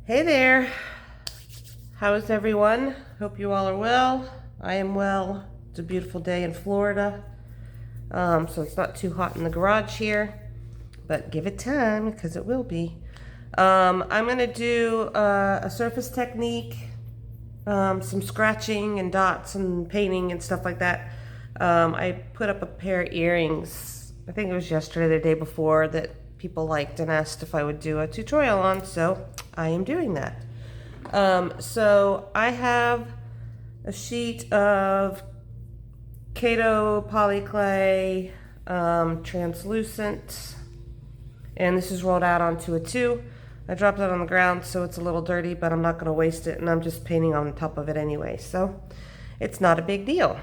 Hey there, how is everyone? Hope you all are well. I am well. It's a beautiful day in Florida, so it's not too hot in the garage here, but give it time because it will be. I'm gonna do a surface technique, some scratching and dots and painting and stuff like that. I put up a pair of earrings, I think it was yesterday or the day before, that people liked and asked if I would do a tutorial on, so I am doing that. So I have a sheet of Kato polyclay, translucent, and this is rolled out onto a 2. I dropped it on the ground so it's a little dirty, but I'm not going to waste it, and I'm just painting on top of it anyway, so it's not a big deal.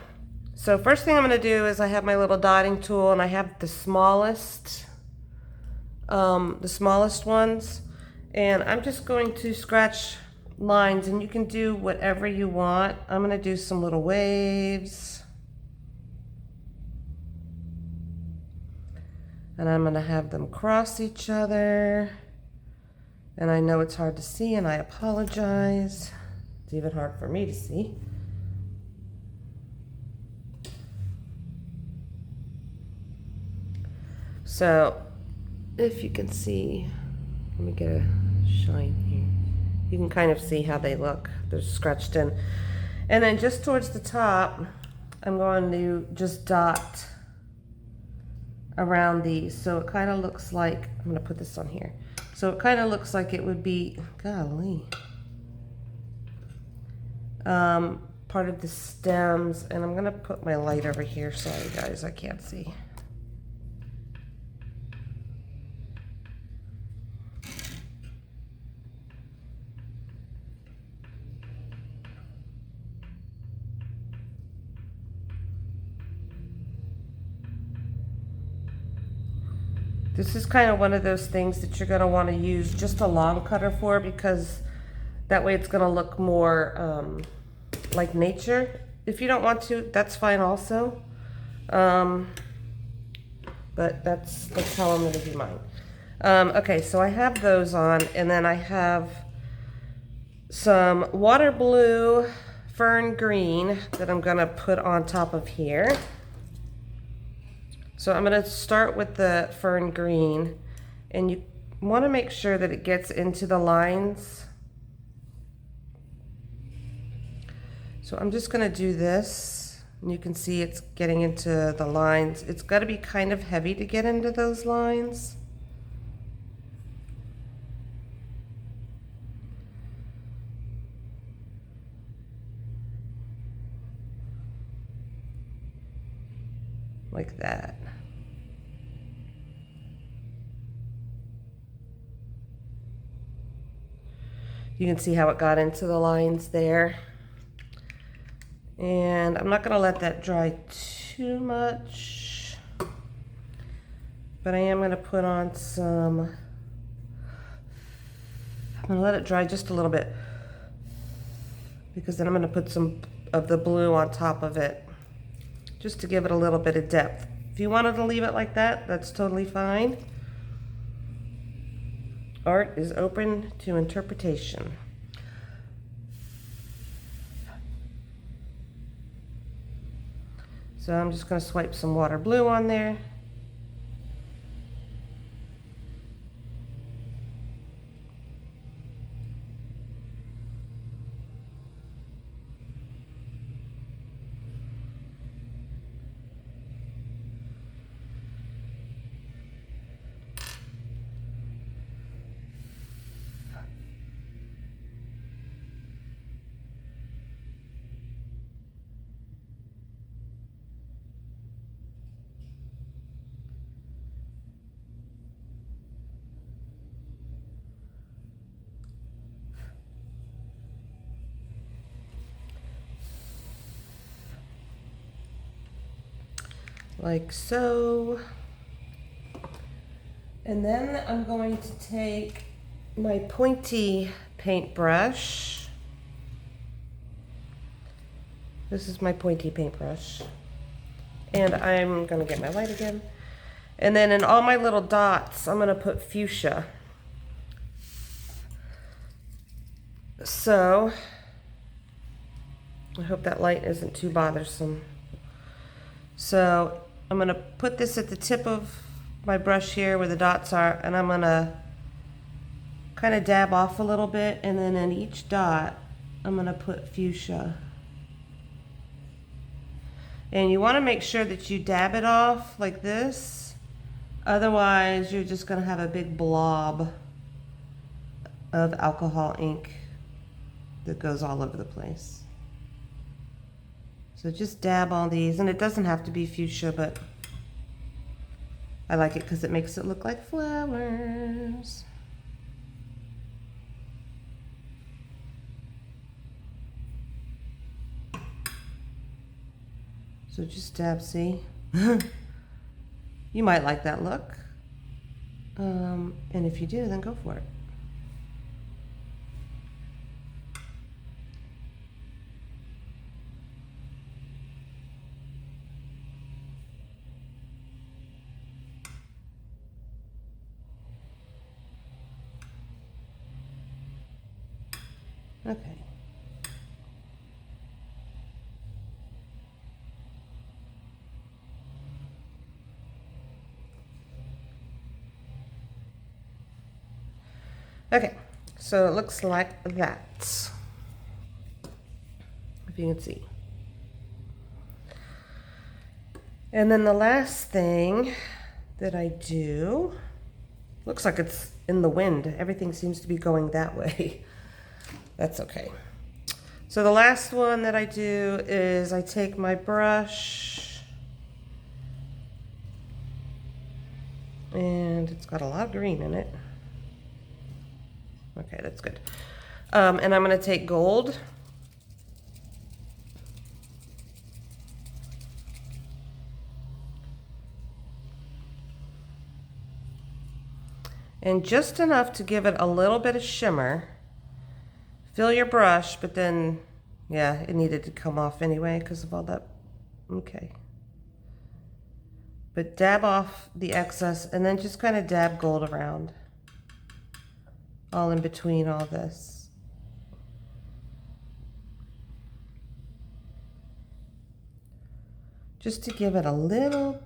So first thing I'm going to do is I have my little dotting tool, and I have the smallest ones, and I'm just going to scratch lines, and you can do whatever you want. I'm going to do some little waves, and I'm going to have them cross each other, and I know it's hard to see, and I apologize. It's even hard for me to see. So if you can see, let me get a shine here. You can kind of see how they look. They're scratched in. And then just towards the top, I'm going to just dot around these. So it kind of looks like, I'm going to put this on here. So it kind of looks like it would be, golly, part of the stems. And I'm going to put my light over here. Sorry guys, I can't see. This is kind of one of those things that you're going to want to use just a long cutter for, because that way it's going to look more like nature. If you don't want to, that's fine also. But that's how I'm going to do mine. Okay, so I have those on, and then I have some water blue fern green that I'm going to put on top of here. So I'm going to start with the fern green, and you want to make sure that it gets into the lines. So I'm just going to do this, and you can see it's getting into the lines. It's got to be kind of heavy to get into those lines. Like that. You can see how it got into the lines there. And I'm not going to let that dry too much, but I am going to put on some, I'm going to let it dry just a little bit, because then I'm going to put some of the blue on top of it, just to give it a little bit of depth. If you wanted to leave it like that, that's totally fine. Art is open to interpretation. So I'm just going to swipe some water blue on there. Like so. And then I'm going to take my pointy paintbrush. This is my pointy paintbrush. And I'm gonna get my light again. And then in all my little dots, I'm gonna put fuchsia. So I hope that light isn't too bothersome. So I'm going to put this at the tip of my brush here where the dots are, and I'm going to kind of dab off a little bit, and then in each dot I'm going to put fuchsia. And you want to make sure that you dab it off like this, otherwise you're just going to have a big blob of alcohol ink that goes all over the place. So just dab all these, and it doesn't have to be fuchsia, but I like it because it makes it look like flowers. So just dab, see? You might like that look. And if you do, then go for it. Okay. Okay, so it looks like that, if you can see. And then the last thing that I do, looks like it's in the wind. Everything seems to be going that way. That's okay. So the last one that I do is I take my brush, and it's got a lot of green in it. Okay, that's good. And I'm going to take gold. And just enough to give it a little bit of shimmer. Fill your brush, but then, yeah, it needed to come off anyway because of all that. Okay. But dab off the excess, and then just kind of dab gold around. All in between all this. Just to give it a little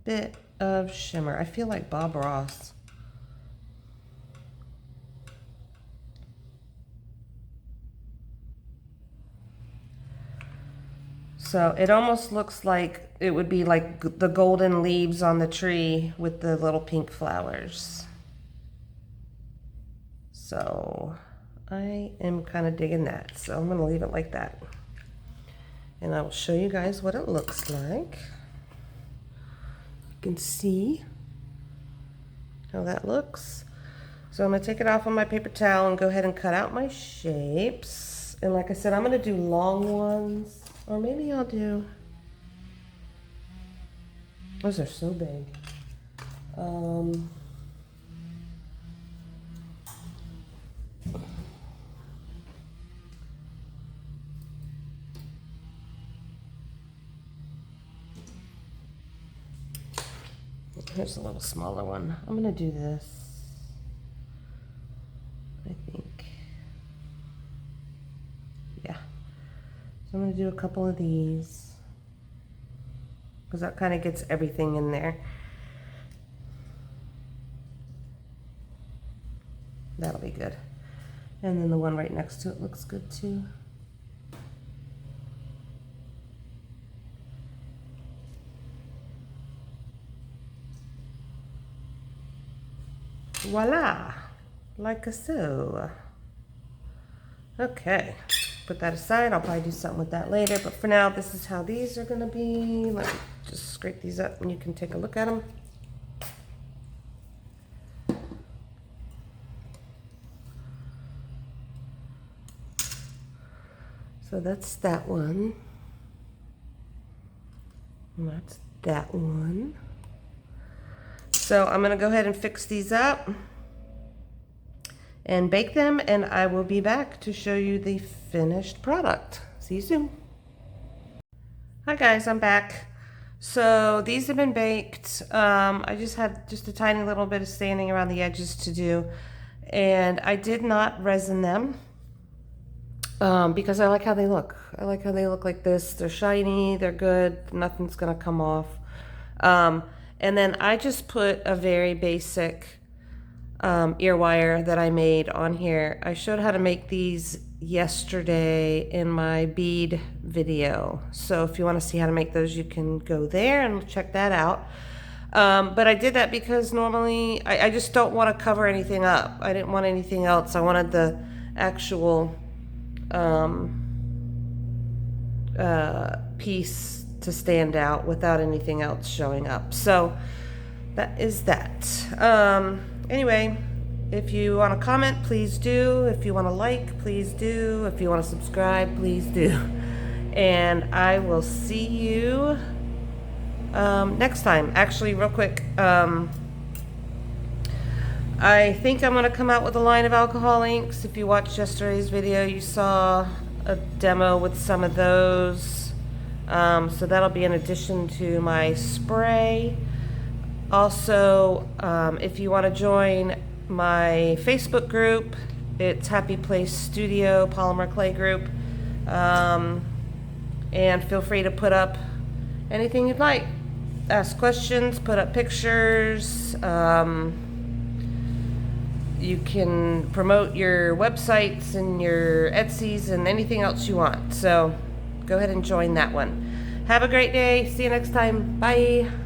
bit of shimmer. I feel like Bob Ross. So it almost looks like it would be like the golden leaves on the tree with the little pink flowers. So I am kind of digging that. So I'm going to leave it like that. And I will show you guys what it looks like. You can see how that looks. So I'm going to take it off on my paper towel and go ahead and cut out my shapes. And like I said, I'm going to do long ones. Or maybe I'll do... Those are so big. Here's a little smaller one. I'm going to do this, I think. Yeah. So I'm going to do a couple of these, because that kind of gets everything in there. That'll be good. And then the one right next to it looks good too. Voila, like so. Okay, put that aside. I'll probably do something with that later, but for now, this is how these are gonna be. Let me just scrape these up and you can take a look at them. So that's that one. And that's that one. So I'm gonna go ahead and fix these up and bake them, and I will be back to show you the finished product. See you soon. Hi guys, I'm back. So these have been baked. I just had just a tiny little bit of sanding around the edges to do, and I did not resin them. because I like how they look. I like how they look like this. They're shiny, they're good, nothing's gonna come off. And then I just put a very basic ear wire that I made on here. I showed how to make these yesterday in my bead video. So if you want to see how to make those, you can go there and check that out. But I did that because normally I just don't want to cover anything up. I didn't want anything else. I wanted the actual piece to stand out without anything else showing up. So that is that. Anyway, if you want to comment, please do. If you want to like, please do. If you want to subscribe, please do. And I will see you next time. Actually, real quick, I think I'm going to come out with a line of alcohol inks. If you watched yesterday's video, you saw a demo with some of those. So that'll be in addition to my spray. Also, if you want to join my Facebook group, it's Happy Place Studio Polymer Clay Group. And feel free to put up anything you'd like. Ask questions, put up pictures. You can promote your websites and your Etsy's and anything else you want. So go ahead and join that one. Have a great day. See you next time. Bye.